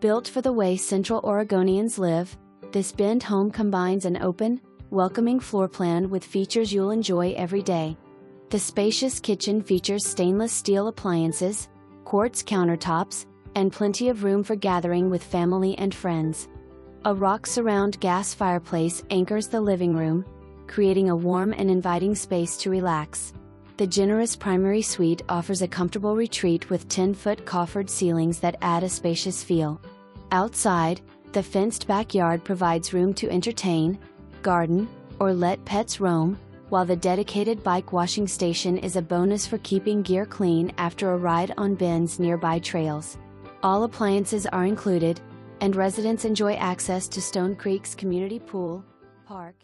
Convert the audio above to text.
Built for the way Central Oregonians live, this Bend home combines an open, welcoming floor plan with features you'll enjoy every day. The spacious kitchen features stainless steel appliances, quartz countertops, and plenty of room for gathering with family and friends. A rock surround gas fireplace anchors the living room, creating a warm and inviting space to relax. The generous primary suite offers a comfortable retreat with 10-foot coffered ceilings that add a spacious feel. Outside, the fenced backyard provides room to entertain, garden, or let pets roam, while the dedicated bike washing station is a bonus for keeping gear clean after a ride on Bend's nearby trails. All appliances are included, and residents enjoy access to Stone Creek's community pool, park,